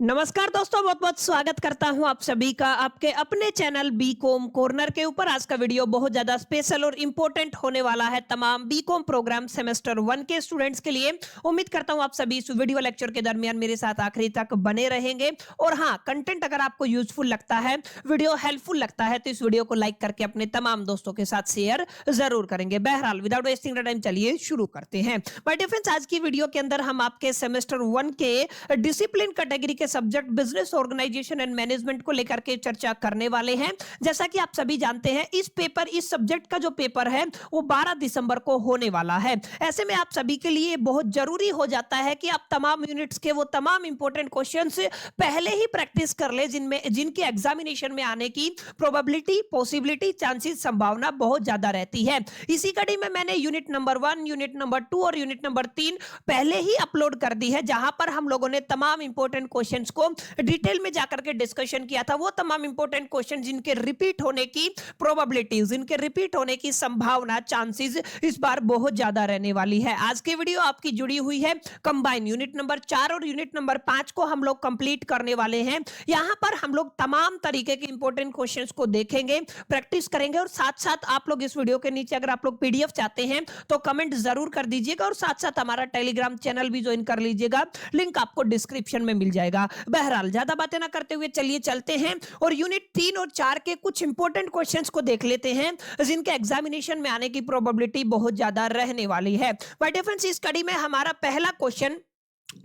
नमस्कार दोस्तों, बहुत बहुत स्वागत करता हूं आप सभी का आपके अपने चैनल बीकॉम कॉर्नर के ऊपर। आज का वीडियो बहुत ज्यादा स्पेशल और इंपॉर्टेंट होने वाला है तमाम बीकॉम प्रोग्राम सेमेस्टर 1 के स्टूडेंट्स के लिए। उम्मीद करता हूं आप सभी इस वीडियो लेक्चर के दरमियान मेरे साथ आखिरी तक बने रहेंगे। और हाँ, कंटेंट अगर आपको यूजफुल लगता है, वीडियो हेल्पफुल लगता है, तो इस वीडियो को लाइक करके अपने तमाम दोस्तों के साथ शेयर जरूर करेंगे। बहरहाल विदाउट वेस्टिंग टाइम चलिए शुरू करते हैं। माय डियर फ्रेंड्स, आज की वीडियो के अंदर हम आपके सेमेस्टर 1 के डिसिप्लिन कैटेगरी के subject business organisation and management को लेकर के चर्चा करने वाले हैं। जैसा कि आप सभी जानते हैं, इस सब्जेक्ट का जो पेपर है वो 12 दिसंबर को होने वाला है। ऐसे में आप सभी के लिए बहुत जरूरी हो जाता है कि आप तमाम यूनिट्स के वो तमाम इंपॉर्टेंट क्वेश्चंस पहले ही प्रैक्टिस कर ले जिनके एग्जामिनेशन में आने की प्रोबेबिलिटी, पॉसिबिलिटी, चांसेस, संभावना बहुत ज्यादा रहती है। इसी कड़ी में मैंने यूनिट नंबर 1, यूनिट नंबर 2 और यूनिट नंबर 3 पहले ही अपलोड कर दी है, जहां पर हम लोगों ने तमाम इंपॉर्टेंट क्वेश्चंस को डिटेल में जाकर के डिस्कशन किया था। वो तमाम इंपॉर्टेंट क्वेश्चन जिनके रिपीट होने की प्रोबेबिलिटीज, जिनके रिपीट होने की संभावना, चांसेस इस बार बहुत ज्यादा रहने वाली है। आज की वीडियो आपकी जुड़ी हुई है कंबाइन यूनिट नंबर 4 और यूनिट नंबर 5 को हम लोग कंप्लीट करने वाले हैं। यहां पर हम लोग तमाम तरीके के इंपॉर्टेंट क्वेश्चंस को देखेंगे, प्रैक्टिस करेंगे और साथ साथ आप लोग इस वीडियो के नीचे अगर आप लोग पीडीएफ चाहते हैं तो कमेंट जरूर कर दीजिएगा और साथ साथ हमारा टेलीग्राम चैनल भी ज्वाइन कर लीजिएगा। लिंक आपको डिस्क्रिप्शन में मिल जाएगा। बहरहाल ज्यादा बातें ना करते हुए चलिए चलते हैं और यूनिट 3 और 4 के कुछ इंपॉर्टेंट क्वेश्चंस को देख लेते हैं, जिनके एग्जामिनेशन में आने की प्रोबेबिलिटी बहुत ज्यादा रहने वाली है। माय डियर फ्रेंड्स, इस कड़ी में हमारा पहला क्वेश्चन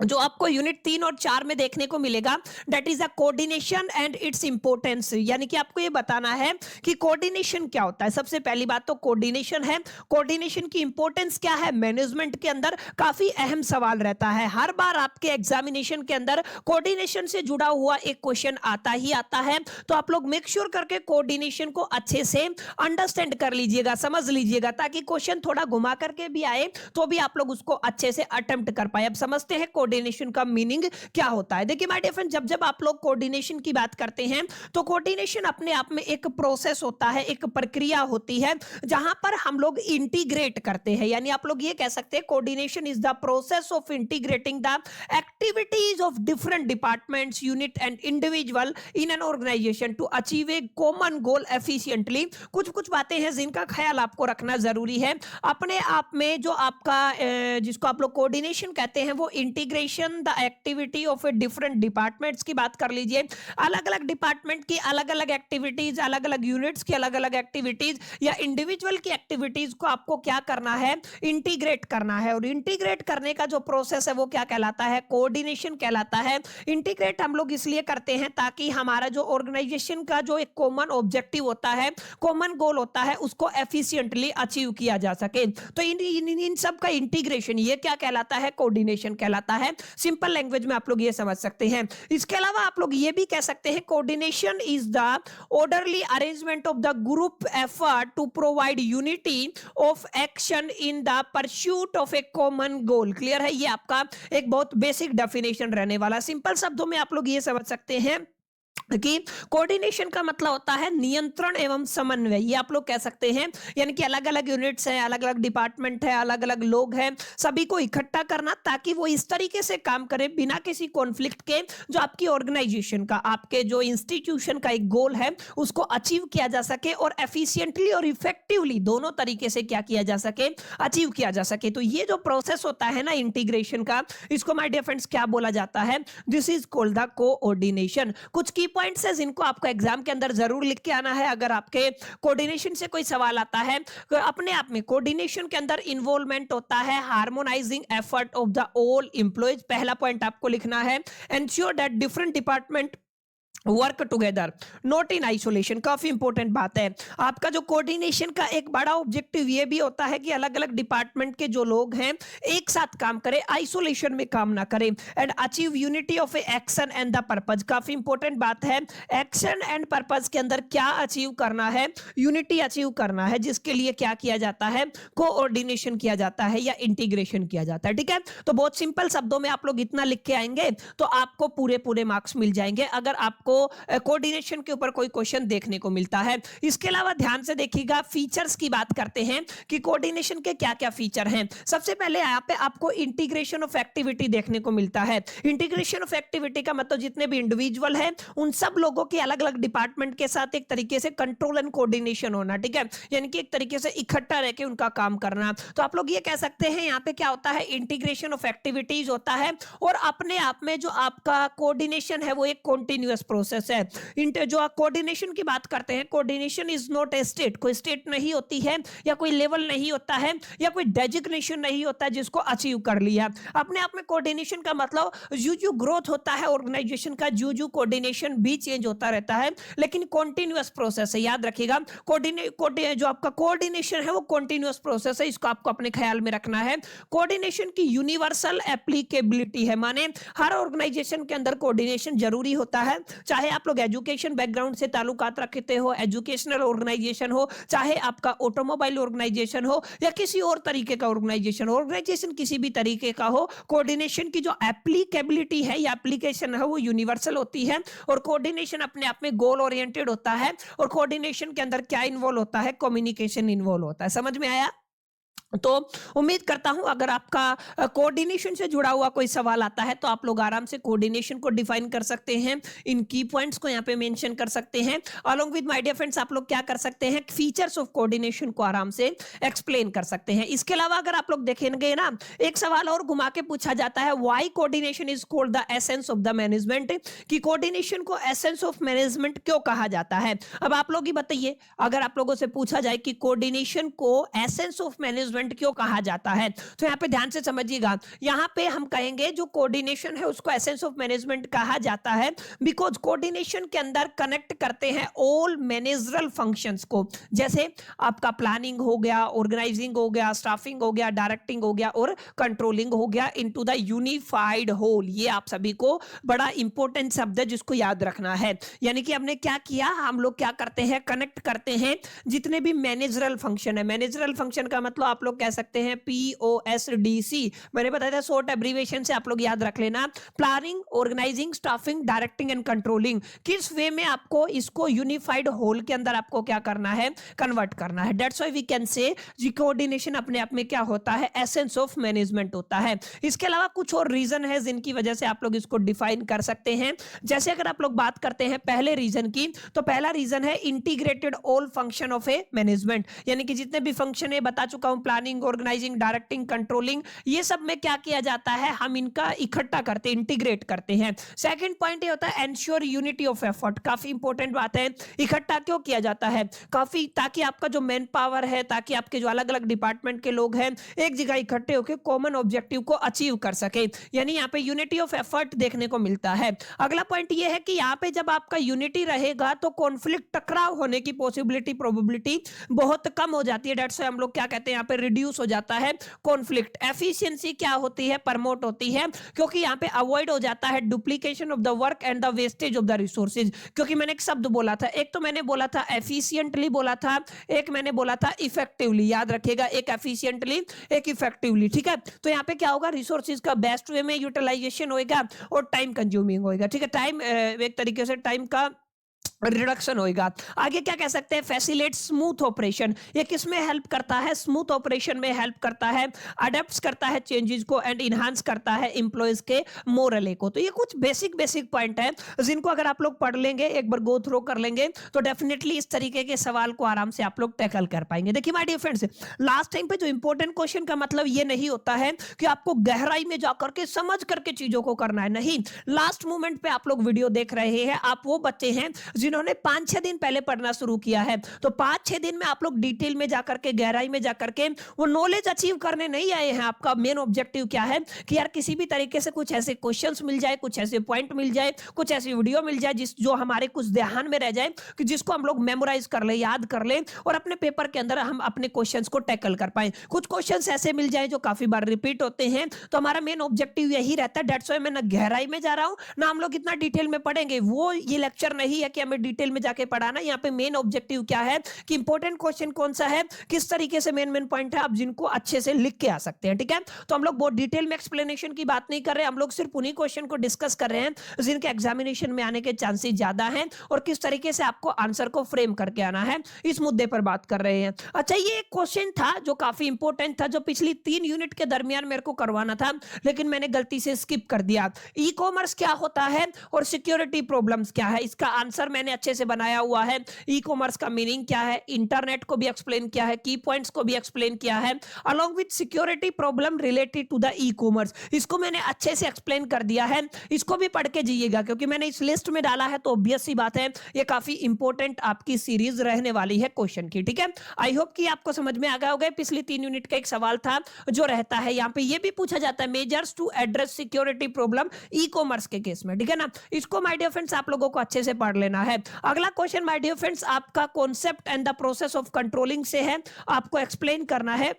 जो आपको यूनिट 3 और 4 में देखने को मिलेगा, that is a coordination and its importance. यानी कि आपको ये बताना है कि कोऑर्डिनेशन क्या होता है। सबसे पहली बात तो कोऑर्डिनेशन है। कोऑर्डिनेशन की इंपॉर्टेंस क्या है मैनेजमेंट के अंदर, काफी अहम सवाल रहता है। हर बार आपके एग्जामिनेशन के अंदर कोऑर्डिनेशन से जुड़ा हुआ एक क्वेश्चन आता ही आता है। तो आप लोग मेक श्योर करके कोऑर्डिनेशन को अच्छे से अंडरस्टैंड कर लीजिएगा, समझ लीजिएगा, ताकि क्वेश्चन थोड़ा घुमा करके भी आए तो भी आप लोग उसको अच्छे से अटेम्प्ट कर पाए। अब समझते हैं कोऑर्डिनेशन का मीनिंग क्या होता है। देखिए माय डियर फ्रेंड, जब जब आप लोग कोऑर्डिनेशन की बात करते हैं तो कोऑर्डिनेशन अपने आप में एक प्रोसेस होता है, एक प्रक्रिया होती है, जहां पर हम लोग इंटीग्रेट करते हैं। यानी आप लोग ये कह सकते हैं coordination is the process of integrating the activities of different departments, unit and individual in an organisation to achieve a common goal efficiently. कुछ कुछ बातें हैं जिनका ख्याल आपको रखना जरूरी है। अपने आप में जो आपका जिसको आप लोग कोऑर्डिनेशन कहते हैं वो integration the activity of a different departments की बात कर लीजिए। अलग अलग डिपार्टमेंट की अलग अलग एक्टिविटीज, अलग अलग यूनिट्स की अलग अलग एक्टिविटीज या इंडिविजुअल की एक्टिविटीज को आपको क्या करना है, इंटीग्रेट करना है। और इंटीग्रेट करने का जो प्रोसेस है वो क्या कहलाता है, कोऑर्डिनेशन कहलाता है। इंटीग्रेट हम लोग इसलिए करते हैं ताकि हमारा जो ऑर्गेनाइजेशन का जो एक कॉमन ऑब्जेक्टिव होता है, कॉमन गोल होता है, उसको एफिशिएंटली अचीव किया जा सके। तो इन सब का इंटीग्रेशन ये क्या कहलाता है, कोऑर्डिनेशन कहलाता है। सिंपल लैंग्वेज में आप लोग ये समझ सकते हैं। इसके अलावा आप लोग ये भी कह सकते हैं coordination is the orderly arrangement of the group effort to provide unity of action in the pursuit of a common goal. Clear है? ये आपका एक बहुत बेसिक डेफिनेशन रहने वाला। सिंपल शब्दों में आप लोग ये समझ सकते हैं कि कोऑर्डिनेशन का मतलब होता है नियंत्रण एवं समन्वय। ये आप लोग कह सकते हैं, यानी कि अलग अलग यूनिट्स हैं, अलग अलग डिपार्टमेंट है, अलग अलग लोग हैं, सभी को इकट्ठा करना ताकि वो इस तरीके से काम करे बिना किसी कॉन्फ्लिक्ट के, जो आपकी ऑर्गेनाइजेशन का, आपके जो इंस्टीट्यूशन का एक गोल है उसको अचीव किया जा सके और एफिशिएंटली और इफेक्टिवली दोनों तरीके से क्या किया जा सके, अचीव किया जा सके। तो ये जो प्रोसेस होता है ना इंटीग्रेशन का, इसको माय डियर फ्रेंड्स क्या बोला जाता है, this is called the coordination. कुछ की पॉइंट्स है जिनको आपको एग्जाम के अंदर जरूर लिख के आना है। अगर आपके कोऑर्डिनेशन से कोई सवाल आता है तो अपने आप में कोऑर्डिनेशन के अंदर इन्वॉल्वमेंट होता है harmonising effort of the all employees. पहला पॉइंट आपको लिखना है, ensure that different department work together not in isolation. काफी इंपॉर्टेंट बात है। आपका जो कोऑर्डिनेशन का एक बड़ा ऑब्जेक्टिव ये भी होता है कि अलग अलग डिपार्टमेंट के जो लोग हैं एक साथ काम करें, आइसोलेशन में काम ना करें। And achieve unity of action and the purpose. काफी इंपॉर्टेंट बात है। एक्शन एंड पर्पज के अंदर क्या अचीव करना है, यूनिटी अचीव करना है, जिसके लिए क्या किया जाता है, कोऑर्डिनेशन किया जाता है या इंटीग्रेशन किया जाता है। ठीक है, तो बहुत सिंपल शब्दों में आप लोग इतना लिख के आएंगे तो आपको पूरे पूरे मार्क्स मिल जाएंगे। अगर आपको आपको कोऑर्डिनेशन के ऊपर कोई क्वेश्चन देखने को मिलता है। इसके अलावा ध्यान से देखिएगा, फीचर्स की बात करते हैं कि कोऑर्डिनेशन के क्या-क्या फीचर हैं। सबसे पहले यहाँ पे आपको इंटीग्रेशन ऑफ एक्टिविटी देखने को मिलता है। इंटीग्रेशन ऑफ एक्टिविटी का मतलब जितने भी इंडिविजुअल हैं उन सब लोगों के अलग-अलग डिपार्टमेंट के साथ एक तरीके से कंट्रोल एंड कोऑर्डिनेशन होना, ठीक है, यानी कि एक तरीके से इकट्ठा रह के उनका काम करना। तो आप लोग ये कह सकते हैं यहाँ पे क्या होता है, इंटीग्रेशन ऑफ एक्टिविटीज होता है और अपने आप में जो आपका कोऑर्डिनेशन है वो एक कॉन्टिन्यूअस प्रोसेस है। जो कोऑर्डिनेशन की बात करते हैं, coordination is not a state, कोई स्टेट नहीं होती है या कोई लेवल नहीं होता है या कोई डेजिग्नेशन नहीं होता है जिसको अचीव कर लिया। अपने आप में कोऑर्डिनेशन का मतलब जो ग्रोथ होता है ऑर्गेनाइजेशन का, जो कोऑर्डिनेशन भी चेंज होता रहता है, लेकिन कॉन्टिन्यूअस प्रोसेस है। याद रखिएगा, जो आपका कोऑर्डिनेशन है वो कॉन्टिन्यूअस प्रोसेस है, इसको आपको अपने ख्याल में रखना है। कोऑर्डिनेशन की यूनिवर्सल एप्लीकेबिलिटी है, माने हर ऑर्गेनाइजेशन के अंदर कोऑर्डिनेशन जरूरी होता है, चाहे आप लोग एजुकेशन बैकग्राउंड से ताल्लुकात रखते हो, एजुकेशनल ऑर्गेनाइजेशन हो, चाहे आपका ऑटोमोबाइल ऑर्गेनाइजेशन हो या किसी और तरीके का ऑर्गेनाइजेशन किसी भी तरीके का हो, कोऑर्डिनेशन की जो एप्लीकेबिलिटी है या एप्लीकेशन है वो यूनिवर्सल होती है। और कोऑर्डिनेशन अपने आप में गोल ओरिएंटेड होता है और कोऑर्डिनेशन के अंदर क्या इन्वॉल्व होता है, कम्युनिकेशन इन्वॉल्व होता है। समझ में आया? तो उम्मीद करता हूं अगर आपका कोऑर्डिनेशन से जुड़ा हुआ कोई सवाल आता है तो आप लोग आराम से कोऑर्डिनेशन को डिफाइन कर सकते हैं, इन की पॉइंट्स को यहां पे मेंशन कर सकते हैं। Along with my dear friends, आप लोग क्या कर सकते हैं, फीचर्स ऑफ कोऑर्डिनेशन को आराम से एक्सप्लेन कर सकते हैं। इसके अलावा अगर आप लोग देखेंगे ना, एक सवाल और घुमा के पूछा जाता है, why coordination is called the essence of the management, कि कोऑर्डिनेशन को एसेंस ऑफ मैनेजमेंट क्यों कहा जाता है। अब आप लोग ही बताइए, अगर आप लोगों से पूछा जाए कि कोऑर्डिनेशन को एसेंस ऑफ मैनेजमेंट क्यों कहा जाता है, तो यहां पे ध्यान से समझिएगा। यहां पे हम कहेंगे जो कोऑर्डिनेशन है उसको एसेंस ऑफ मैनेजमेंट कहा जाता है बिकॉज कोऑर्डिनेशन के अंदर कनेक्ट करते हैं ऑल मैनेजरल फंक्शंस को, जैसे आपका प्लानिंग हो गया, ऑर्गेनाइजिंग हो गया, स्टाफिंग हो गया, डायरेक्टिंग हो गया और कंट्रोलिंग हो गया इनटू द यूनिफाइड होल। ये आप सभी को बड़ा इंपॉर्टेंट शब्द है जिसको याद रखना है। यानी कि हमने क्या किया, हम लोग क्या करते हैं, कनेक्ट करते हैं जितने भी मैनेजरल फंक्शन है। मैनेजरल फंक्शन का मतलब आप लोग कह सकते हैं POSDC, मैंने बताया था, शॉर्ट एब्रीविएशन से आप लोग याद रख लेना। Planning, organising, staffing, directing and controlling. किस वे में आपको इसको यूनिफाइड होल के अंदर आपको क्या करना है, कन्वर्ट करना है। That's why we can say ji coordination अपने आप में क्या होता है, एसेंस ऑफ मैनेजमेंट होता है। इसके अलावा कुछ और रीजन है जिनकी वजह से आप लोग इसको डिफाइन कर सकते हैं। जैसे अगर आप लोग बात करते हैं पहले रीजन की, तो पहला रीजन है integrated all function of A management, यानी कि जितने भी फंक्शन है बता चुका हूं, प्लानिंग, ऑर्गेनाइजिंग, डायरेक्टिंग, कंट्रोलिंग, ये सब में क्या किया जाता है, हम इनका इकट्ठा करते हैं, इंटीग्रेट करते हैं। सेकंड पॉइंट ये होता है एंश्योर यूनिटी ऑफ एफर्ट, काफी इंपॉर्टेंट बात है। इकट्ठा क्यों किया जाता है, काफी, ताकि आपका जो मैन पावर है, ताकि आपके जो अलग अलग डिपार्टमेंट के लोग हैं एक जगह इकट्ठे होकर कॉमन ऑब्जेक्टिव को अचीव कर सके, यानी यहाँ पे यूनिटी ऑफ एफर्ट देखने को मिलता है। अगला पॉइंट ये है कि यहाँ पे जब आपका यूनिटी रहेगा तो कॉन्फ्लिक्ट, टकराव होने की पॉसिबिलिटी, प्रोबेबिलिटी बहुत कम हो जाती है। दैट्स व्हाई हम लोग क्या कहते हैं, यहाँ पे रिड्यूस हो जाता है कॉन्फ्लिक्ट। एफिशिएंसी क्या होती है, प्रमोट होती है, क्योंकि यहाँ पे अवॉइड हो जाता है duplication of the work and the wastage of the resources. क्योंकि मैंने एक शब्द बोला था, एक तो मैंने बोला था एफिशिएंटली बोला था, एक मैंने बोला था इफेक्टिवली। याद रखिएगा, एक एफिशिएंटली, एक इफेक्टिवली, ठीक है। तो यहाँ पे क्या होगा, रिसोर्सेज का बेस्ट वे में यूटिलाइजेशन होगा और टाइम कंज्यूमिंग होगा, ठीक है। टाइम, एक तरीके से टाइम का रिडक्शन होएगा। आगे क्या कह सकते हैं, फैसिलिटेट स्मूथ ऑपरेशन, ये किसमें हेल्प करता है, स्मूथ ऑपरेशन में हेल्प करता है, अडेप्ट करता है चेंजेस को एंड इनहांस करता है एम्प्लॉयज के मोरल को। तो ये कुछ बेसिक पॉइंट है जिनको अगर आप लोग पढ़ लेंगे, एक बार गो थ्रो कर लेंगे, तो डेफिनेटली इस तरीके के सवाल को आराम से आप लोग टैकल कर पाएंगे। देखिए my dear friends, last time पे जो इंपॉर्टेंट क्वेश्चन का मतलब ये नहीं होता है कि आपको गहराई में जाकर के समझ करके चीजों को करना है, नहीं। लास्ट मोमेंट पे आप लोग वीडियो देख रहे हैं, आप वो बच्चे हैं जिन्होंने 5-6 दिन पहले पढ़ना शुरू किया है, तो 5-6 दिन में आप लोग डिटेल में जाकर के, गहराई में जाकर के वो नॉलेज अचीव करने नहीं आए हैं। आपका मेन ऑब्जेक्टिव क्या है कि यार किसी भी तरीके से कुछ ऐसे क्वेश्चंस मिल जाए, कुछ ऐसे पॉइंट मिल जाए, कुछ ऐसी वीडियो मिल जाए जो हमारे कुछ ध्यान में रह जाए, कि जिसको हम लोग मेमोराइज कर ले, याद कर ले और अपने पेपर के अंदर हम अपने क्वेश्चंस को टैकल कर पाए। कुछ क्वेश्चंस ऐसे मिल जाए जो काफी बार रिपीट होते हैं, तो हमारा मेन ऑब्जेक्टिव यही रहता है। दैट्स व्हाई मैं ना गहराई में जा रहा हूं, ना हम लोग इतना डिटेल में पढ़ेंगे। वो ये लेक्चर नहीं है कि हमें डिटेल में जाके पढ़ा ना, यहाँ पे मेन ऑब्जेक्टिव क्या है कि इंपॉर्टेंट क्वेश्चन कौन सा है, किस तरीके से मेन पॉइंट है, आप जिनको अच्छे से लिख के आ सकते हैं, ठीक है। तो हम लोग बहुत डिटेल में एक्सप्लेनेशन की बात नहीं कर रहे, हम लोग सिर्फ उन्हीं क्वेश्चन को डिस्कस कर रहे हैं जिनके एग्जामिनेशन में आने के चांसेस ज्यादा हैं और किस तरीके से आपको आंसर को फ्रेम करके आना है, इस मुद्दे पर बात कर रहे हैं। अच्छा, ये एक क्वेश्चन था जो काफी इंपॉर्टेंट था, जो पिछली 3 यूनिट के दरमियान मेरे को करवाना था, लेकिन मैंने गलती से स्किप कर दिया। ई कॉमर्स क्या होता है और सिक्योरिटी प्रॉब्लम्स क्या है, इसका आंसर मैंने अच्छे से बनाया हुआ है। ई कॉमर्स का मीनिंग क्या है, इंटरनेट को भी एक्सप्लेन किया है, की पॉइंट्स को भी एक्सप्लेन किया है, along with security problem related to the e-commerce, इसको मैंने अच्छे से एक्सप्लेन कर दिया है। इसको भी पढ़ के जाइएगा, क्योंकि मैंने इस लिस्ट में डाला है, तो ऑब्वियस सी बात है ये काफी इंपॉर्टेंट आपकी सीरीज रहने वाली है क्वेश्चन की, ठीक है। आई होप कि आपको समझ में आ गया होगा। पिछली 3 यूनिट का एक सवाल था जो रहता है यहाँ पे, ये भी पूछा जाता है, measures to address security problem e-commerce के केस में, ठीक है ना। इसको माय डियर फ्रेंड्स आप लोगों को अच्छे से पढ़ लेना है। अगला क्वेश्चन माय डियर फ्रेंड्स आपका concept and the process of controlling से है, आपको एक्सप्लेन करना है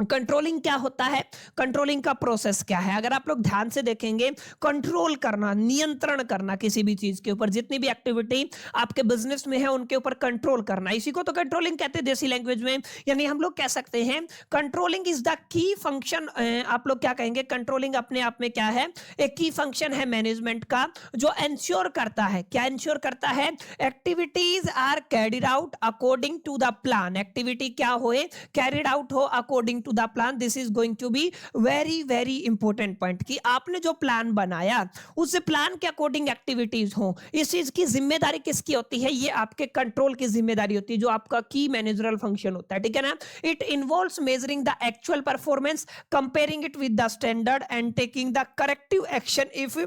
कंट्रोलिंग क्या होता है, कंट्रोलिंग का प्रोसेस क्या है। अगर आप लोग ध्यान से देखेंगे, कंट्रोल करना, नियंत्रण करना किसी भी चीज के ऊपर, जितनी भी एक्टिविटी आपके बिजनेस में है उनके ऊपर कंट्रोल करना, इसी को तो कंट्रोलिंग कहते हैं देसी लैंग्वेज में। यानी हम लोग कह सकते हैं controlling is the key function. आप लोग क्या कहेंगे, कंट्रोलिंग अपने आप में क्या है, एक की फंक्शन है मैनेजमेंट का, जो एंश्योर करता है, क्या एंश्योर करता है, activities are carried out according to the plan, activity क्या होए, कैरिड आउट हो according to the plan. This is going to be very very important point, कि आपने जो प्लान बनाया उस प्लान के अकॉर्डिंग एक्टिविटीज हो, इस चीज की जिम्मेदारी किसकी होती है, ये आपके कंट्रोल की जिम्मेदारी होती है, जो आपका की मैनेजरल फंक्शन होता है, ठीक है ना। It involves measuring the actual performance, comparing it with the standard and taking the corrective action if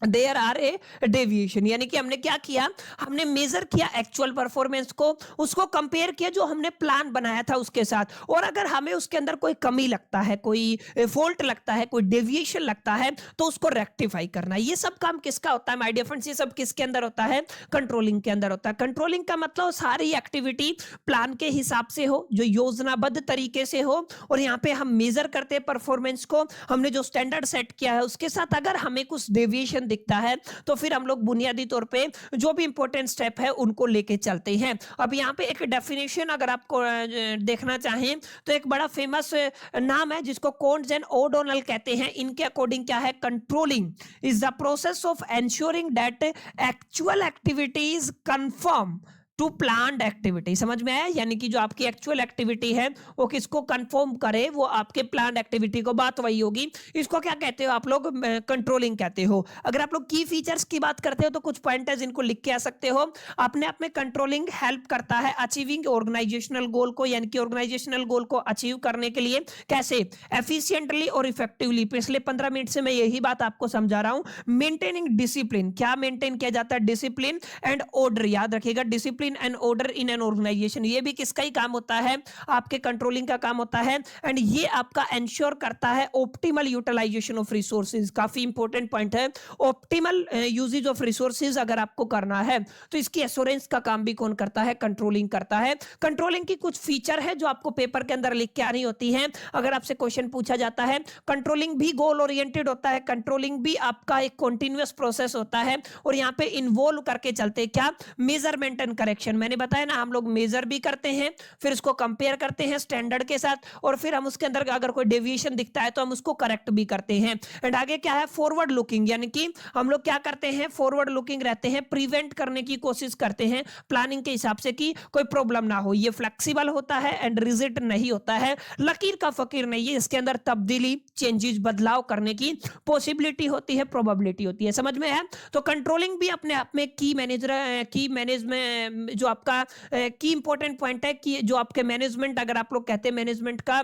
there are a deviation. यानी कि हमने क्या किया, हमने मेजर किया एक्चुअल परफॉर्मेंस को, उसको कंपेयर किया जो हमने प्लान बनाया था उसके साथ, और अगर हमें उसके अंदर कोई कमी लगता है, कोई फॉल्ट लगता है, कोई डेविएशन लगता है, तो उसको रेक्टिफाई करना। ये सब काम किसका होता है माय डियर फ्रेंड्स, ये सब किसके अंदर होता है, कंट्रोलिंग के अंदर होता है। कंट्रोलिंग का मतलब सारी एक्टिविटी प्लान के हिसाब से हो, जो योजनाबद्ध तरीके से हो, और यहाँ पे हम मेजर करते हैं परफॉर्मेंस को, हमने जो स्टैंडर्ड सेट किया है उसके साथ अगर हमें कुछ डेविएशन दिखता है तो फिर हम लोग बुनियादी तौर पे जो भी इंपॉर्टेंट स्टेप है उनको लेके चलते हैं। अब यहाँ पे एक डेफिनेशन अगर आपको देखना चाहें तो एक बड़ा फेमस नाम है जिसको कोन्स एंड ओडोनल कहते हैं। इनके अकॉर्डिंग क्या है, controlling is the process of ensuring that actual activities conform to planned activity. समझ में आया, यानी कि जो आपकी एक्चुअल एक्टिविटी है वो किसको कंफर्म करे, वो आपके प्लान्ड एक्टिविटी को, बात वही होगी। इसको क्या कहते हो आप लोग, कंट्रोलिंग कहते हो। अगर आप लोग की फीचर्स की बात करते हो तो कुछ पॉइंट है जिनको लिख के आ सकते हो। अपने आप में कंट्रोलिंग हेल्प करता है अचीविंग ऑर्गेनाइजेशनल गोल को, यानी कि ऑर्गेनाइजेशनल गोल को अचीव करने के लिए कैसे, एफिशिएंटली और इफेक्टिवली। पिछले 15 मिनट से मैं यही बात आपको समझा रहा हूं। मेंटेनिंग डिसिप्लिन, क्या मेंटेन किया जाता है, डिसिप्लिन एंड ऑर्डर। याद रखिएगा, discipline and order in an organisation, ये भी किसका ही काम होता है, आपके कंट्रोलिंग का काम होता है। एंड ये आपका एंश्योर करता है ऑप्टिमल यूटिलाइजेशन ऑफ रिसोर्सेज। काफी इंपॉर्टेंट पॉइंट है, ऑप्टिमल यूजेज ऑफ रिसोर्सेज अगर आपको करना है तो इसकी एश्योरेंस का काम भी कौन करता है, कंट्रोलिंग करता है। कंट्रोलिंग की कुछ फीचर है जो आपको पेपर के अंदर लिख के आनी होती है। अगर आपसे क्वेश्चन पूछा जाता है, कंट्रोलिंग भी गोल ओरिएंटेड होता है, कंट्रोलिंग भी आपका एक कॉन्टिन्यूअस प्रोसेस होता है, और यहाँ पे इन्वॉल्व करके चलते क्या, मेजरमेंट एंड करेक्शन। मैंने बताया ना, हम लोग मेजर भी करते हैं, फिर उसको कंपेयर करते हैं स्टैंडर्ड के साथ, और फिर हम उसके अंदर अगर कोई डेविएशन दिखता है तो हम उसको करेक्ट भी करते हैं। एंड आगे क्या है, फॉरवर्ड लुकिंग, यानी कि हम लोग क्या करते हैं, फॉरवर्ड लुकिंग रहते हैं, प्रिवेंट करने की कोशिश करते हैं प्लानिंग के हिसाब से कि कोई प्रॉब्लम ना हो। ये फ्लेक्सिबल होता है एंड रिजिड नहीं होता है, लकीर का फकीर नहीं है, इसके अंदर तब्दीली, चेंजेस, बदलाव करने की पॉसिबिलिटी होती है, प्रोबेबिलिटी होती है। समझ में है, तो कंट्रोलिंग भी अपने आप में की मैनेजमेंट जो आपका की इंपॉर्टेंट पॉइंट है, कि जो आपके मैनेजमेंट, अगर आप लोग कहते हैं मैनेजमेंट का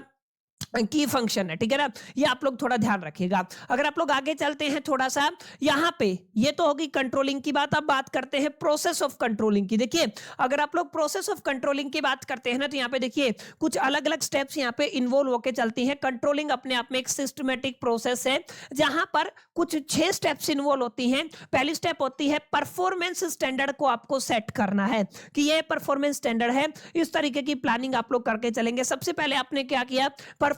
की फंक्शन है, ठीक है ना, ये आप लोग थोड़ा ध्यान रखिएगा। अगर आप लोग आगे चलते हैं थोड़ा सा, यहां पे ये तो होगी कंट्रोलिंग की बात। अब बात करते हैं प्रोसेस ऑफ कंट्रोलिंग की। देखिए, अगर आप लोग प्रोसेस ऑफ कंट्रोलिंग की बात करते हैं ना, तो यहाँ पे देखिए कुछ अलग अलग स्टेप्स यहाँ पे इन्वॉल्व होकर चलती हैं। कंट्रोलिंग अपने आप में एक सिस्टमेटिक प्रोसेस है जहां पर कुछ 6 स्टेप्स इन्वॉल्व होती हैं। पहली स्टेप होती है परफॉर्मेंस स्टैंडर्ड को आपको सेट करना है, कि ये परफॉर्मेंस स्टैंडर्ड है, इस तरीके की प्लानिंग आप लोग करके चलेंगे। सबसे पहले आपने क्या किया,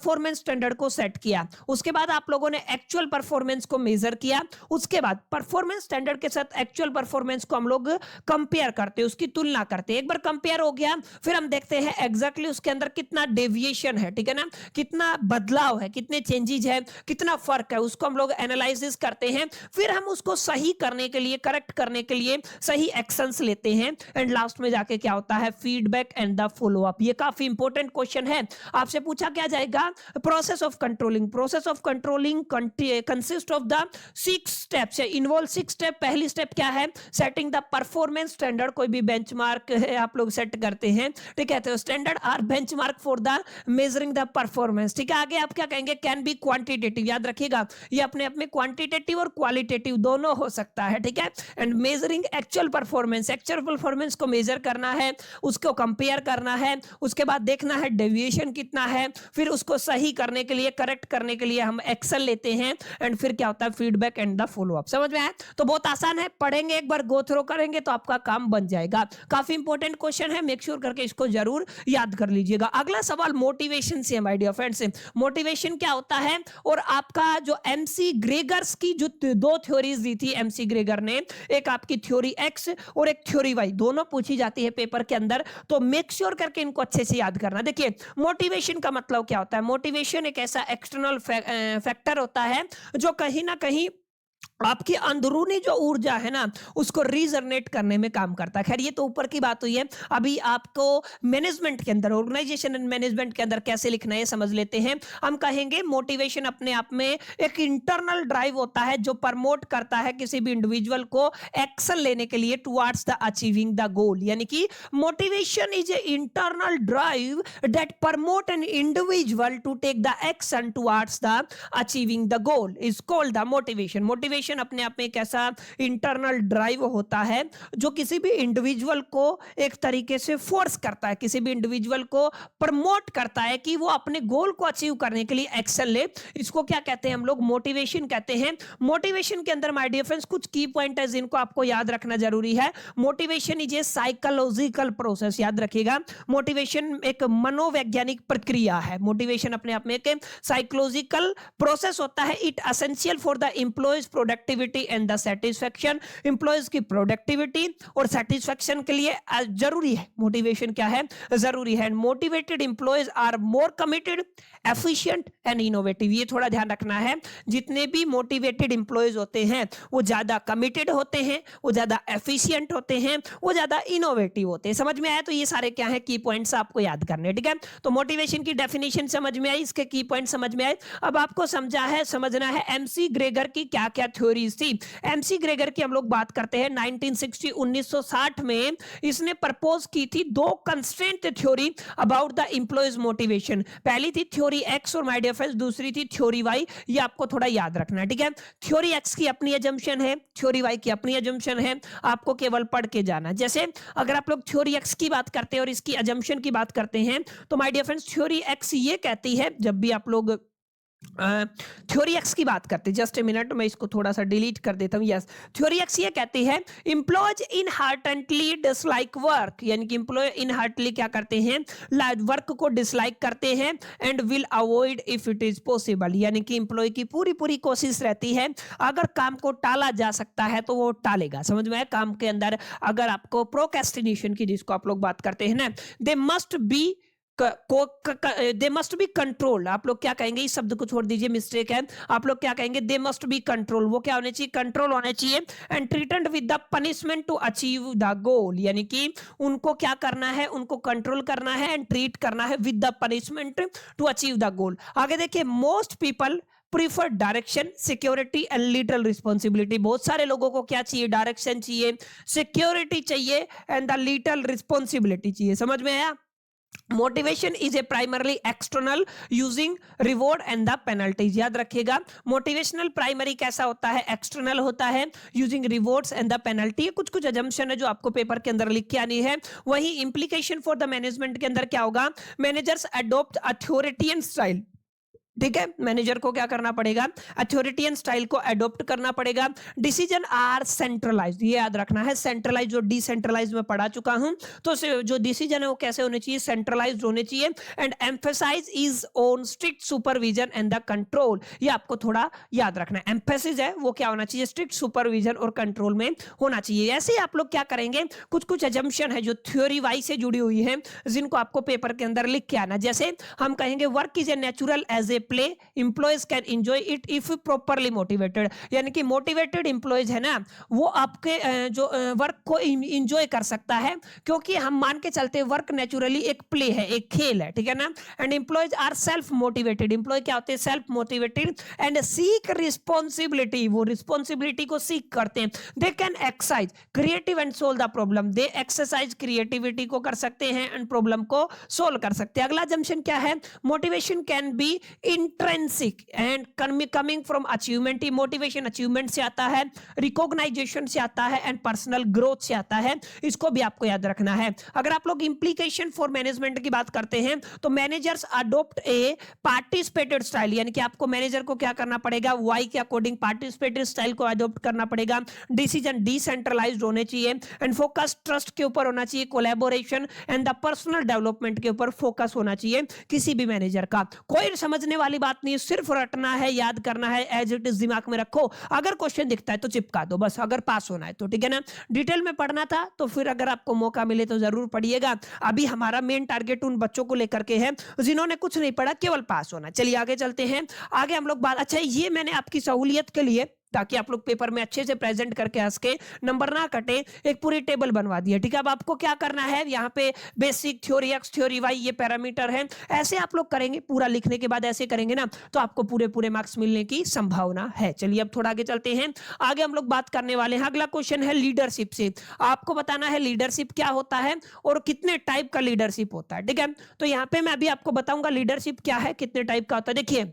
परफॉर्मेंस स्टैंडर्ड को सेट किया, उसके बाद आप लोगों ने एक्चुअल परफॉर्मेंस को मेजर किया, उसके बाद परफॉर्मेंस स्टैंडर्ड के साथ एक्चुअल परफॉर्मेंस को हम लोग कंपेयर करते हैं, उसकी तुलना करते हैं। एक बार कंपेयर हो गया, फिर हम देखते हैं एग्जैक्टली उसके अंदर कितना डेविएशन है, ठीक है ना, कितना बदलाव है, कितने चेंजेस है, कितना फर्क है, उसको हम लोग एनालिसिस करते हैं। फिर हम उसको सही करने के लिए, करेक्ट करने के लिए सही एक्शंस लेते हैं। एंड लास्ट में जाके क्या होता है, feedback and the follow up. ये काफी इंपॉर्टेंट क्वेश्चन है, आपसे पूछा क्या जाएगा, process of controlling. Process of controlling consist of the 6 steps, involve 6 step. पहली स्टेप क्या है, सेटिंग द परफॉर्मेंस स्टैंडर्ड। कोई भी बेंचमार्क है आप लोग सेट करते हैं, ठीक है, तो standard are benchmark for the measuring the performance, ठीक है। आगे आप क्या कहेंगे, कैन बी क्वांटिटेटिव, याद रखिएगा ये अपने आप में क्वांटिटेटिव और क्वालिटेटिव दोनों हो सकता है, ठीक है। And measuring actual performance, actual performance को मेजर करना है, उसको कंपेयर करना है, उसके बाद देखना है डेविएशन कितना है, फिर उसको सही करने के लिए, करेक्ट करने के लिए हम एक्शन लेते हैं। एंड फिर क्या होता है, feedback and the follow up. समझ में आया? तो बहुत आसान है, पढ़ेंगे एक बार, गो थ्रो करेंगे तो आपका काम बन जाएगा। काफी इंपॉर्टेंट क्वेश्चन है, मेक श्योर करके इसको जरूर याद कर लीजिएगा। अगला सवाल मोटिवेशन से है माय डियर फ्रेंड्स। मोटिवेशन क्या होता है, और आपका जो एमसी ग्रेगर्स की जो 2 थ्योरीज दी थी एमसी ग्रेगर ने, एक आपकी थ्योरी एक्स और एक थ्योरी वाई, दोनों पूछी जाती है पेपर के अंदर, तो मेक श्योर करके इनको अच्छे से याद करना। देखिए मोटिवेशन का मतलब क्या होता है, मोटिवेशन एक ऐसा एक्सटर्नल फैक्टर होता है जो कहीं ना कहीं आपकी अंदरूनी जो ऊर्जा है ना उसको रीजनरेट करने में काम करता है। खैर ये तो ऊपर की बात हुई है, अभी आपको मैनेजमेंट के अंदर, ऑर्गेनाइजेशन एंड मैनेजमेंट के अंदर कैसे लिखना है समझ लेते हैं। हम कहेंगे मोटिवेशन अपने आप में एक इंटरनल ड्राइव होता है जो प्रमोट करता है किसी भी इंडिविजुअल को एक्शन लेने के लिए towards the achieving the goal. यानी कि motivation is a internal drive that promote an individual to take the action towards the achieving the goal is called the motivation. Motivation अपने आप में एक ऐसा इंटरनल ड्राइव होता है जो किसी भी इंडिविजुअल को एक तरीके से फोर्स करता है, किसी भी इंडिविजुअल को प्रमोट करता है कि वो अपने गोल को अचीव करने के लिए एक्शन ले। इसको क्या कहते हैं हम लोग, मोटिवेशन कहते हैं। मोटिवेशन के अंदर माय डियर फ्रेंड्स कुछ की पॉइंट है जिनको आपको याद रखना जरूरी है। Motivation is A psychological process, याद रखिएगा मोटिवेशन एक मनोवैज्ञानिक प्रक्रिया है। मोटिवेशन अपने आप में एक साइकोलॉजिकल प्रोसेस होता है। It essential for the employees productivity and the satisfaction. Employees की प्रोडक्टिविटी और सेटिस्फैक्शन के लिए जरूरी है। मोटिवेशन क्या है, जरूरी है। Motivated employees are more committed, efficient and innovative. ये थोड़ा ध्यान रखना है, जितने भी मोटिवेटेड एम्प्लॉयज होते हैं वो ज्यादा कमिटेड होते हैं, वो ज्यादा एफिशिएंट होते हैं, वो ज्यादा इनोवेटिव होते हैं। समझ में आया? तो ये सारे क्या है, की पॉइंट्स आपको याद करने, ठीक है। तो मोटिवेशन की डेफिनेशन समझ में आई, इसके की पॉइंट समझ में आए। अब आपको समझना है एमसी ग्रेगर की क्या क्या थ्योरीज थी। एमसी ग्रेगर की हम लोग बात करते हैं 1960 में इसने प्रपोज की थी 2 constraint theory about the employees motivation. पहली थी थ्योरी एक्स और माय डियर फ्रेंड्स दूसरी थी थ्योरी वाई। ये आपको थोड़ा याद रखना है, ठीक है। थ्योरी एक्स की अपनी अजम्पशन है, थ्योरी वाई की अपनी अजम्पशन है, आपको केवल पढ़ के जाना। जैसे अगर आप लोग थ्योरी एक्स की बात करते हैं और इसकी अजम्पशन की बात करते हैं तो my dear friends theory X ये कहती है, जब भी आप लोग थ्योरी एक्स की बात करते हैं, जस्ट ए मिनट मैं इसको थोड़ा सा डिलीट कर देता हूं। यस, थ्योरी एक्स ये कहती है एम्प्लॉयज इनहार्टेंटली डिसलाइक वर्क, यानी कि एम्प्लॉय इनहार्टेंटली क्या करते हैं, वर्क को डिसलाइक करते हैं and will avoid if it is possible. यानी कि एम्प्लॉय की पूरी पूरी कोशिश रहती है अगर काम को टाला जा सकता है तो वो टालेगा। समझ में आया? काम के अंदर अगर आपको प्रोक्रेस्टिनेशन की जिसको आप लोग बात करते हैं ना, दे मस्ट बी कंट्रोल। आप लोग क्या कहेंगे, इस शब्द को छोड़ दीजिए, मिस्टेक है। आप लोग क्या कहेंगे, दे मस्ट बी कंट्रोल। वो क्या होने चाहिए, कंट्रोल होने चाहिए। And treated with the punishment to achieve the goal. यानी कि उनको क्या करना है, उनको कंट्रोल करना है एंड ट्रीट करना है with the punishment to achieve the goal. आगे देखिए, most people prefer direction, security and little responsibility. बहुत सारे लोगों को क्या चाहिए, डायरेक्शन चाहिए, सिक्योरिटी चाहिए एंड द लिटिल रिस्पॉन्सिबिलिटी चाहिए। समझ में आया? Motivation is A primarily external using reward and the penalties. याद रखिएगा मोटिवेशनल प्राइमरी कैसा होता है, एक्सटर्नल होता है, using rewards and the penalty. कुछ अजम्पशन है जो आपको पेपर के अंदर लिख के आनी है। वही इंप्लीकेशन फॉर द मैनेजमेंट के अंदर क्या होगा, मैनेजर्स अडॉप्ट अथॉरिटियन स्टाइल ठीक है, मैनेजर को क्या करना पड़ेगा, अथॉरिटियन स्टाइल को अडॉप्ट करना पड़ेगा। डिसीजन आर सेंट्रलाइज्ड, ये याद रखना है, सेंट्रलाइज जो डिसेंट्रलाइज में पढ़ा चुका हूं, तो जो डिसीजन है वो कैसे होने चाहिए, सेंट्रलाइज्ड होने चाहिए। And emphasise is on strict supervision and the control, ये आपको थोड़ा याद रखना है। एम्फेसिस है वो क्या होना चाहिए, स्ट्रिक्ट सुपरविजन और कंट्रोल में होना चाहिए। ऐसे ही आप लोग क्या करेंगे, कुछ कुछ एजम्पशन है जो थ्योरी वाइज से जुड़ी हुई है, जिनको आपको पेपर के अंदर लिख के आना। जैसे हम कहेंगे work is a natural as a play, employees can enjoy it if properly motivated, यानी कि मोटिवेटेड एम्प्लॉयज है ना, वो आपके जो वर्क को एंजॉय कर सकता है, क्योंकि हम मान के चलते हैं वर्क नेचुरली एक प्ले है, एक खेल है, ठीक है ना। And employees are self motivated, employee क्या होते हैं, self motivated. And seek responsibility, वो रिस्पॉन्सिबिलिटी को सीख करते हैं। They can exercise creative and solve the problem, they exercise creativity को कर सकते हैं एंड प्रॉब्लम को सोल्व कर सकते हैं। अगला जंक्शन क्या है, motivation can be intrinsic and coming from achievement, motivation achievement से आता है, रिकॉग्नाइजेशन से आता है एंड पर्सनल ग्रोथ से आता है, इसको भी आपको याद रखना है। अगर आप लोग इंप्लीकेशन फॉर मैनेजमेंट की बात करते हैं तो managers adopt a participated style, यानी कि आपको मैनेजर को क्या करना पड़ेगा, वाई के अकॉर्डिंग पार्टिसिपेटेड स्टाइल को अडॉप्ट करना पड़ेगा। डिसीजन डिसेंट्रलाइज्ड होने चाहिए एंड फोकस ट्रस्ट के ऊपर होना चाहिए, collaboration and the personal development के ऊपर फोकस होना चाहिए किसी भी मैनेजर का। कोई समझने वाली बात नहीं, सिर्फ रटना है, याद करना है, एज इट इज दिमाग में रखो। अगर क्वेश्चन दिखता है तो चिपका दो बस, अगर पास होना है तो, ठीक है ना। डिटेल में पढ़ना था तो फिर अगर आपको मौका मिले तो जरूर पढ़िएगा। अभी हमारा मेन टारगेट उन बच्चों को लेकर के है जिन्होंने कुछ नहीं पढ़ा, केवल पास होना। चलिए आगे चलते हैं। आगे हम लोग बात, अच्छा ये मैंने आपकी सहूलियत के लिए, ताकि आप लोग पेपर में अच्छे से प्रेजेंट करके हंस के नंबर ना कटे, एक पूरी टेबल बनवा दी है, ठीक है। अब आपको क्या करना है, यहाँ पे basic, theory X, theory Y, ये पैरामीटर है, ऐसे आप लोग करेंगे। पूरा लिखने के बाद ऐसे करेंगे ना तो आपको पूरे पूरे मार्क्स मिलने की संभावना है। चलिए अब थोड़ा आगे चलते हैं। आगे हम लोग बात करने वाले हैं, अगला क्वेश्चन है लीडरशिप से। आपको बताना है लीडरशिप क्या होता है और कितने टाइप का लीडरशिप होता है, ठीक है। तो यहाँ पे मैं अभी आपको बताऊंगा लीडरशिप क्या है, कितने टाइप का होता है। देखिए,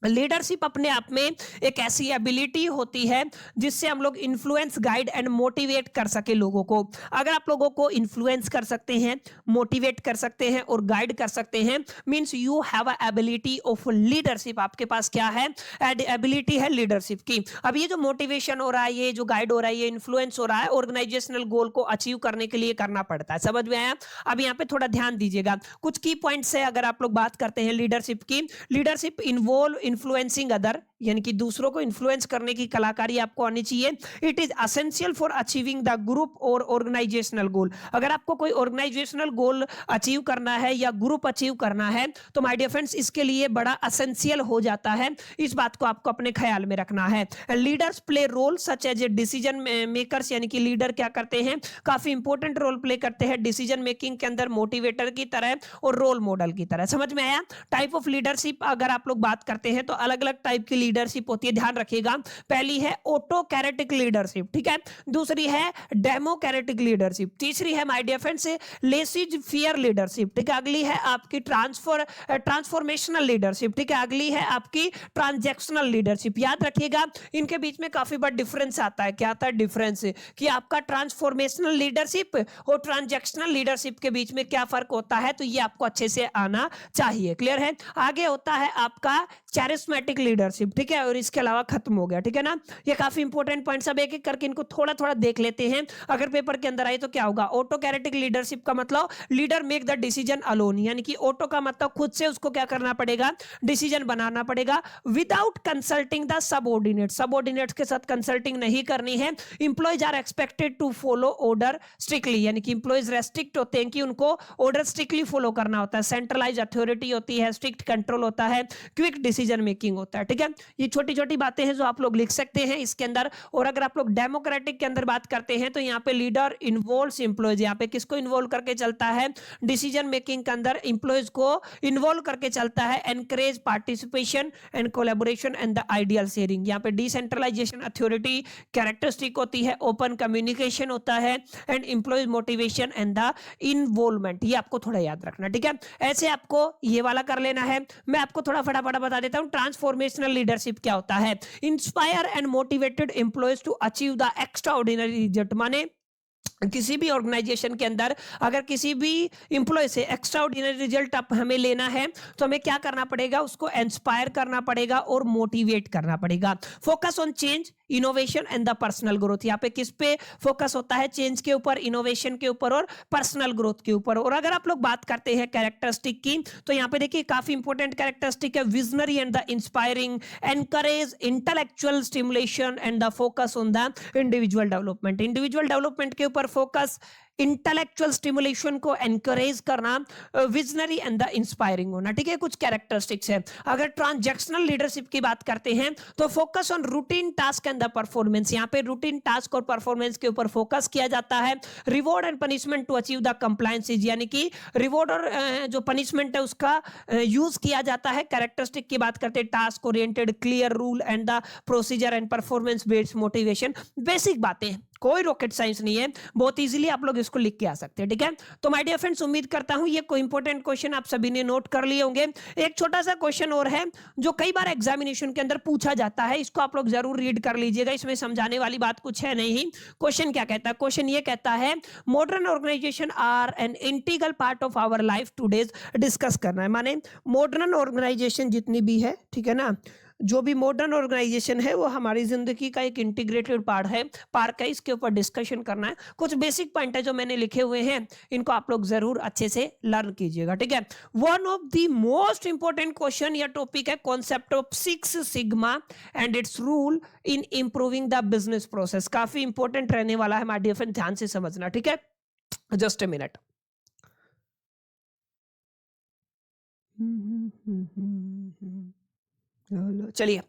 लीडरशिप अपने आप में एक ऐसी एबिलिटी होती है जिससे हम लोग इन्फ्लुएंस, गाइड एंड मोटिवेट कर सके लोगों को। अगर आप लोगों को इन्फ्लुएंस कर सकते हैं, मोटिवेट कर सकते हैं और गाइड कर सकते हैं, means you have a ability of leadership. आपके पास क्या है, एबिलिटी है लीडरशिप की। अब ये जो मोटिवेशन हो रहा है, ये जो गाइड हो रहा है, ये इन्फ्लुएंस हो रहा है, ऑर्गेनाइजेशनल गोल को अचीव करने के लिए करना पड़ता है। समझ में आया। अब यहाँ पे थोड़ा ध्यान दीजिएगा, कुछ की पॉइंट्स है अगर आप लोग बात करते हैं लीडरशिप की। लीडरशिप इन्वॉल्व इन्फ्लुएंसिंग अदर, यानी कि दूसरों को इन्फ्लुएंस करने की कलाकारी आपको आनी चाहिए। It is essential for achieving the group और ऑर्गेनाइजेशनल गोल। अगर आपको कोई ऑर्गेनाइजेशनल गोल अचीव करना है या ग्रुप अचीव करना है तो माय डियर फ्रेंड्स इसके लिए बड़ा एसेंशियल हो जाता है। इस बात को आपको अपने ख्याल में रखना है। Leaders play role such as a decision makers, यानी कि लीडर क्या करते हैं, काफी इंपॉर्टेंट रोल प्ले करते हैं डिसीजन मेकिंग के अंदर, मोटिवेटर की तरह और रोल मॉडल की तरह। समझ में आया। टाइप ऑफ लीडरशिप अगर आप लोग बात करते हैं तो अलग अलग टाइप की लीडरशिप होती है, ध्यान रखिएगा। पहली है ऑटोक्रेटिक लीडरशिप, ठीक है। दूसरी है डेमोक्रेटिक लीडरशिप। तीसरी है my dear friends laissez faire leadership, ठीक है। अगली है आपकी ट्रांसफॉर्मेशनल लीडरशिप, ठीक है। अगली है आपकी ट्रांजैक्शनल लीडरशिप। याद रखिएगा इनके बीच में काफी बड़ा डिफरेंस आता है। क्या आता है डिफरेंस, कि आपका ट्रांसफॉर्मेशनल लीडरशिप और ट्रांजैक्शनल लीडरशिप के बीच में क्या फर्क होता है, तो ये आपको अच्छे से आना चाहिए। क्लियर है। आगे होता है आपका चैरिस्मेटिक लीडरशिप, ठीक है। और इसके अलावा खत्म हो गया, ठीक है ना। ये काफी इंपॉर्टेंट पॉइंट, सब एक एक करके इनको थोड़ा थोड़ा देख लेते हैं। अगर पेपर के अंदर आए तो क्या होगा, ऑटोक्रेटिक लीडरशिप का मतलब leader make the decision alone, यानी कि ऑटो का मतलब खुद से उसको क्या करना पड़ेगा, डिसीजन बनाना पड़ेगा, without consulting the subordinate. Subordinates के साथ कंसल्टिंग नहीं करनी है। Employees are expected to follow order strictly, यानी कि इंप्लॉयज रेस्ट्रिक्ट होते हैं कि उनको ऑर्डर स्ट्रिक्टली फॉलो करना होता है। सेंट्रलाइज अथॉरिटी होती है, स्ट्रिक्ट कंट्रोल होता है, क्विक डिसीजन मेकिंग होता है, ठीक है। ये छोटी छोटी बातें हैं जो आप लोग लिख सकते हैं इसके अंदर। और अगर आप लोग डेमोक्रेटिक के अंदर बात करते हैं तो यहाँ पे लीडर इन्वॉल्व्स एम्प्लॉयज, यहाँ पे किसको इन्वॉल्व करके चलता है, डिसीजन मेकिंग के अंदर एम्प्लॉयज को इन्वॉल्व करके चलता है। Encourage participation and collaboration and the ideal sharing. यहाँ पे डिसेंट्रलाइजेशन अथॉरिटी कैरेक्टरिस्टिक होती है, ओपन कम्युनिकेशन होता है and employees motivation and the involvement. ये आपको थोड़ा याद रखना, ठीक है। ऐसे आपको ये वाला कर लेना है। मैं आपको थोड़ा फटाफट बता देता हूं ट्रांसफॉर्मेशनल लीडरशिप क्या होता है। Inspire and motivated employees to achieve the extraordinary result, माने किसी भी ऑर्गेनाइजेशन के अंदर अगर किसी भी एम्प्लॉय से एक्स्ट्रा ऑर्डिनरी रिजल्ट आप हमें लेना है तो हमें क्या करना पड़ेगा, उसको इंस्पायर करना पड़ेगा और मोटिवेट करना पड़ेगा। Focus on change, innovation and the personal growth. यहाँ पे किस पे फोकस होता है, चेंज के ऊपर, इनोवेशन के ऊपर और पर्सनल ग्रोथ के ऊपर। और अगर आप लोग बात करते हैं कैरेक्टरिस्टिक की तो यहाँ पे देखिए काफी इंपॉर्टेंट कैरेक्टरिस्टिक है, visionary and the inspiring, encourage intellectual stimulation and the focus on the individual development. Individual development के ऊपर फोकस, इंटेलेक्चुअल स्टिमुलेशन को एनकरेज करना, विजनरी एंड द इंस्पायरिंग होना। ठीक है, कुछ कैरेक्टरिस्टिक्स है। अगर ट्रांजैक्शनल लीडरशिप की बात करते हैं तो focus on routine task and the performance. यहाँ पे रूटीन टास्क और परफॉर्मेंस के ऊपर फोकस किया जाता है। Reward and punishment to achieve the compliances, यानी कि रिवॉर्ड और जो पनिशमेंट है उसका यूज किया जाता है। कैरेक्टरिस्टिक की बात करते हैं, task oriented, clear rule and the procedure and performance based motivation. Basic बातें, कोई रॉकेट साइंस नहीं है, बहुत इजीली आप लोग इसको लिख के आ सकते हैं। ठीक है, तो माय डियर फ्रेंड्स, उम्मीद करता हूं ये कोई इंपॉर्टेंट क्वेश्चन आप सभी ने नोट कर लिए होंगे। एक छोटा सा क्वेश्चन और है जो कई बार एग्जामिनेशन के अंदर पूछा जाता है, इसको आप लोग जरूर रीड कर लीजिएगा। इसमें समझाने वाली बात कुछ है नहीं। क्वेश्चन क्या कहता है, क्वेश्चन ये कहता है modern organisation are an integral part of our life today's. Discuss करना है, माने मॉडर्न ऑर्गेनाइजेशन जितनी भी है, ठीक है ना, जो भी मॉडर्न ऑर्गेनाइजेशन है वो हमारी जिंदगी का एक इंटीग्रेटेड पार्ट है। इसके ऊपर डिस्कशन करना है। कुछ बेसिक पॉइंट है जो मैंने लिखे हुए हैं, इनको आप लोग जरूर अच्छे से लर्न कीजिएगा। ठीक है, one of the most important question या टॉपिक है concept of six sigma and it's rule in improving the business process. काफी इंपॉर्टेंट रहने वाला है माय डियर फ्रेंड, ध्यान से समझना। ठीक है, जस्ट ए मिनट। चलिए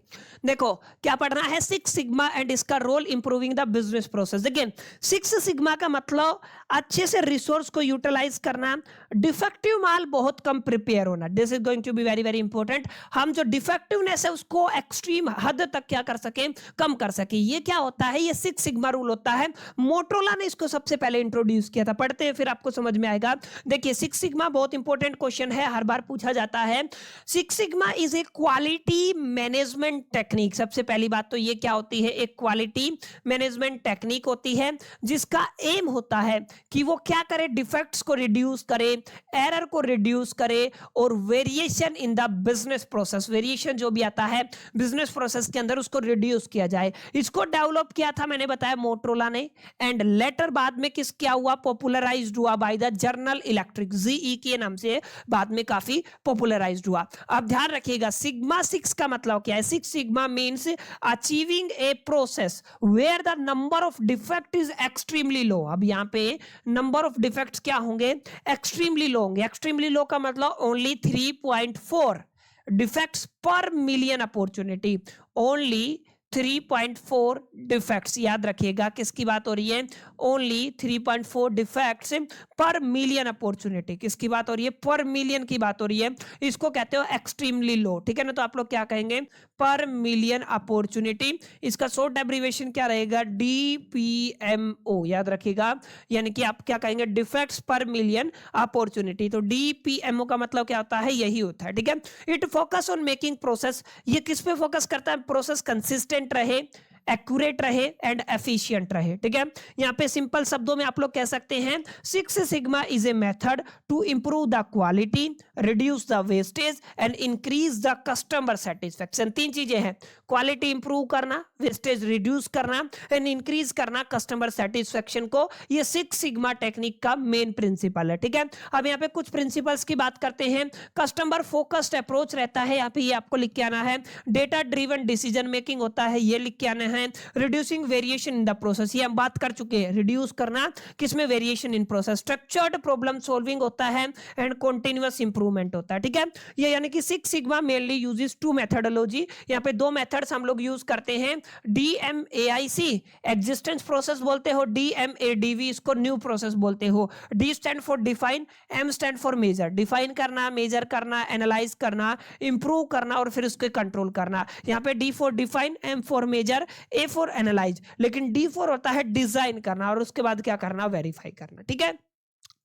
देखो क्या पढ़ना है, सिक्स सिग्मा एंड इसका role improving the business process. देखिए सिक्स सिग्मा का मतलब अच्छे से रिसोर्स को यूटिलाइज करना, डिफेक्टिव माल बहुत कम प्रिपेयर होना। This is going to be very very important. हम जो डिफेक्टिवनेस है उसको एक्सट्रीम हद तक क्या कर सके, कम कर सके। ये क्या होता है, ये सिक्स सिग्मा रूल होता है। मोटरोला ने इसको सबसे पहले इंट्रोड्यूस किया था। पढ़ते हैं फिर आपको समझ में आएगा। देखिए सिक्स सिग्मा बहुत इंपॉर्टेंट क्वेश्चन है, हर बार पूछा जाता है। Six sigma is A quality management technique. सबसे पहली बात तो ये क्या होती है, एक क्वालिटी मैनेजमेंट टेक्निक होती है जिसका एम होता है कि वो क्या करे, डिफेक्ट्स को रिड्यूस करे, एरर को रिड्यूस करे और variation in the business process, variation जो भी आता है बिजनेस प्रोसेस के अंदर उसको रिड्यूस किया जाए। इसको डेवलप किया था मैंने बताया मोटरोला ने, एंड लेटर बाद में किस क्या हुआ, पॉपुलराइज्ड हुआ by the general electric, GE के नाम से बाद में काफी पॉपुलराइज्ड हुआ। अब ध्यान रखिएगा सिग्मा सिक्स का मतलब क्या है। Six sigma means achieving a process where the number of defect is extremely low. अब यहाँ पे नंबर ऑफ डिफेक्ट्स क्या होंगे, एक्सट्रीमली लो होंगे। एक्सट्रीमली लो का मतलब ओनली 3.4 डिफेक्ट्स पर मिलियन अपॉर्चुनिटी, ओनली 3.4 डिफेक्ट्स। याद रखिएगा किसकी बात हो रही है, ओनली 3.4 डिफेक्ट्स पर मिलियन अपॉर्चुनिटी। किसकी बात हो रही है, पर मिलियन की बात हो रही है। इसको कहते हो एक्सट्रीमली लो। ठीक है ना, तो आप लोग क्या कहेंगे, पर मिलियन अपॉर्चुनिटी। इसका शॉर्ट एब्रीविएशन क्या रहेगा, DPMO। याद रखिएगा, यानी कि आप क्या कहेंगे, डिफेक्ट्स पर मिलियन अपॉर्चुनिटी। तो DPMO का मतलब क्या होता है, यही होता है। ठीक है, it focus on making process, ये किस पे फोकस करता है, प्रोसेस कंसिस्टेंट रहे, एक्यूरेट रहे एंड एफिशिएंट रहे। ठीक है, यहाँ पे सिंपल शब्दों में आप लोग कह सकते हैं six sigma is a method to improve the quality, reduce the wastage and increase the customer satisfaction. तीन चीजें हैं, क्वालिटी इंप्रूव करना, वेस्टेज रिड्यूस करना एंड इंक्रीज करना कस्टमर सेटिस्फेक्शन को। ये सिक्स सिग्मा टेक्निक का मेन प्रिंसिपल है। ठीक है, अब यहाँ पे कुछ प्रिंसिपल्स की बात करते हैं। कस्टमर फोकस्ड अप्रोच रहता है, यहाँ पे ये आपको लिख के आना है। डेटा ड्रिवन डिसीजन मेकिंग होता है, ये लिख के आना है। Reducing variation in the process, ये हम बात कर चुके हैं, रिड्यूस करना किसमें, variation in process. Structured problem solving होता है एंड कंटीन्यूअस इंप्रूवमेंट होता है। ठीक है, ये यानी कि six sigma mainly uses two methodology. यहाँ पे दो मेथड्स हम लोग यूज करते हैं, DMAIC एग्जिस्टेंस प्रोसेस बोलते हो, DMADV इसको न्यू प्रोसेस बोलते हो। D stand for define, M stand for measure. Define करना, मेजर करना, एनालाइज करना, इंप्रूव करना और फिर उसको कंट्रोल करना। यहाँ पे D for define, M for measure, A for analyse, लेकिन D फॉर होता है डिजाइन करना और उसके बाद क्या करना, वेरीफाई करना। ठीक है,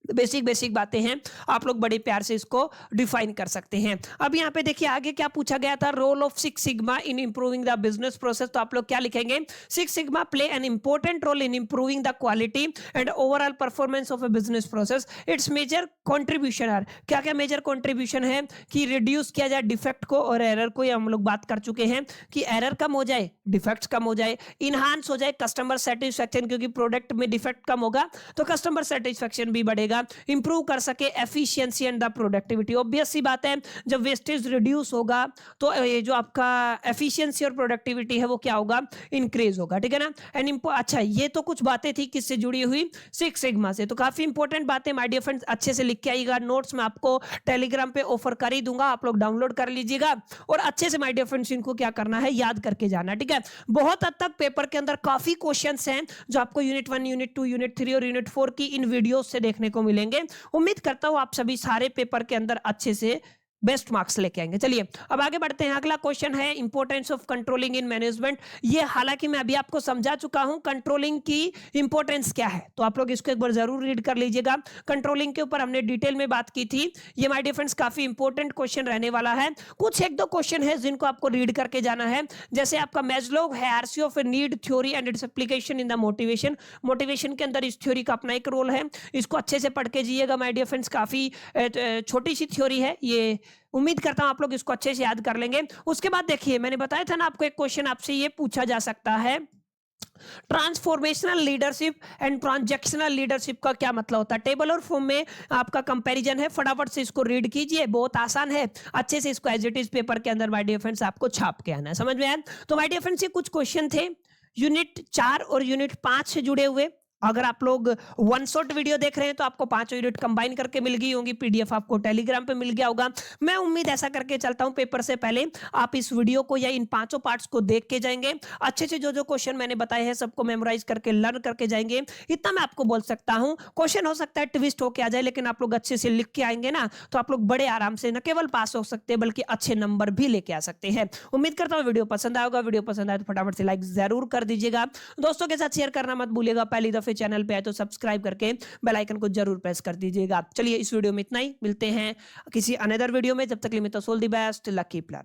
बेसिक बेसिक बातें हैं, आप लोग बड़े प्यार से इसको डिफाइन कर सकते हैं। अब यहाँ पे देखिए आगे क्या पूछा गया था, role of six sigma in improving the business process. तो आप लोग क्या लिखेंगे, six sigma play an important role in improving the quality and overall performance of a business process. Its major contribution are, क्या क्या मेजर कॉन्ट्रीब्यूशन है कि reduce किया जाए डिफेक्ट को और एरर को, ये हम लोग बात कर चुके हैं कि एरर कम हो जाए, डिफेक्ट्स कम हो जाए, इनहांस हो जाए कस्टमर सेटिस्फेक्शन, क्योंकि प्रोडक्ट में डिफेक्ट कम होगा तो कस्टमर सेटिस्फेक्शन भी बढ़ेगा, इंप्रूव कर सके efficiency and the productivity. Obvious सी बात है, जब वेस्टेज रिड्यूस होगा तो ये जो आपका एफिशिएंसी और प्रोडक्टिविटी है वो क्या होगा, इंक्रीज होगा, ठीक है ना। एंड अच्छा, ये तो कुछ बातें थी किससे जुड़ी हुई, सिक्स सिग्मा से। तो काफी इंपॉर्टेंट बातें माय डियर फ्रेंड्स, अच्छे से लिख के आइएगा। नोट्स में आपको टेलीग्राम पे ऑफर कर ही दूंगा, आप लोग डाउनलोड कर लीजिएगा और अच्छे से माय डियर फ्रेंड्स इनको क्या करना है, याद करके जाना, ठीक है। बहुत हद तक पेपर के अंदर काफी क्वेश्चंस हैं जो आपको यूनिट 1, यूनिट 2, यूनिट 3 और यूनिट 4 की इन वीडियोस से देखने को मिलेंगे। उम्मीद करता हूं आप सभी सारे पेपर के अंदर अच्छे से बेस्ट मार्क्स लेके आएंगे। चलिए अब आगे बढ़ते हैं। अगला क्वेश्चन है importance of controlling in management. ये हालांकि मैं अभी आपको समझा चुका हूं कंट्रोलिंग की इंपॉर्टेंस क्या है, तो आप लोग इसको एक बार जरूर रीड कर लीजिएगा। कंट्रोलिंग के ऊपर हमने डिटेल में बात की थी। ये माय डियर फ्रेंड्स काफी इंपॉर्टेंट क्वेश्चन रहने वाला है। कुछ एक दो क्वेश्चन है जिनको आपको रीड करके जाना है, जैसे आपका Maslow hierarchy of a need theory and its application in the motivation. Motivation के अंदर इस थ्योरी का अपना एक रोल है, इसको अच्छे से पढ़ के जाइएगा माय डियर फ्रेंड्स। काफी छोटी सी थ्योरी है ये, उम्मीद करता हूं आप लोग इसको अच्छे से याद कर लेंगे। उसके बाद देखिए मैंने बताया था ना आपको, एक क्वेश्चन आपसे ये पूछा जा सकता है, transformational leadership and transactional leadership का क्या मतलब होता है। टेबल और फॉर्म में आपका कंपैरिजन है, फटाफट से इसको रीड कीजिए, बहुत आसान है। अच्छे से इसको एज इट इज पेपर के अंदर माय डियर फ्रेंड्स आपको छाप के आना है, समझ में आया। तो माय डियर फ्रेंड्स ये कुछ क्वेश्चन थे यूनिट 4 और यूनिट 5 से जुड़े हुए। अगर आप लोग वन शॉट वीडियो देख रहे हैं तो आपको 5 यूनिट कंबाइन करके मिल गई होंगी, पीडीएफ आपको टेलीग्राम पे मिल गया होगा। मैं उम्मीद ऐसा करके चलता हूं पेपर से पहले आप इस वीडियो को या इन 5 पार्ट्स को देख के जाएंगे, अच्छे से जो जो क्वेश्चन मैंने बताए हैं सबको मेमोराइज करके लर्न करके जाएंगे। इतना मैं आपको बोल सकता हूं, क्वेश्चन हो सकता है ट्विस्ट होके आ जाए, लेकिन आप लोग अच्छे से लिख के आएंगे ना तो आप लोग बड़े आराम से न केवल पास हो सकते हैं बल्कि अच्छे नंबर भी लेके आ सकते हैं। उम्मीद करता हूं वीडियो पसंद आएगा। वीडियो पसंद आए तो फटाफट से लाइक जरूर कर दीजिएगा, दोस्तों के साथ शेयर करना मत भूलिएगा। पहली दफे चैनल पे आए तो सब्सक्राइब करके बेल आइकन को जरूर प्रेस कर दीजिएगा। चलिए इस वीडियो में इतना ही, मिलते हैं किसी अनदर वीडियो में, जब तक के लिए मित्र सोल दी बेस्ट, लकी प्लर।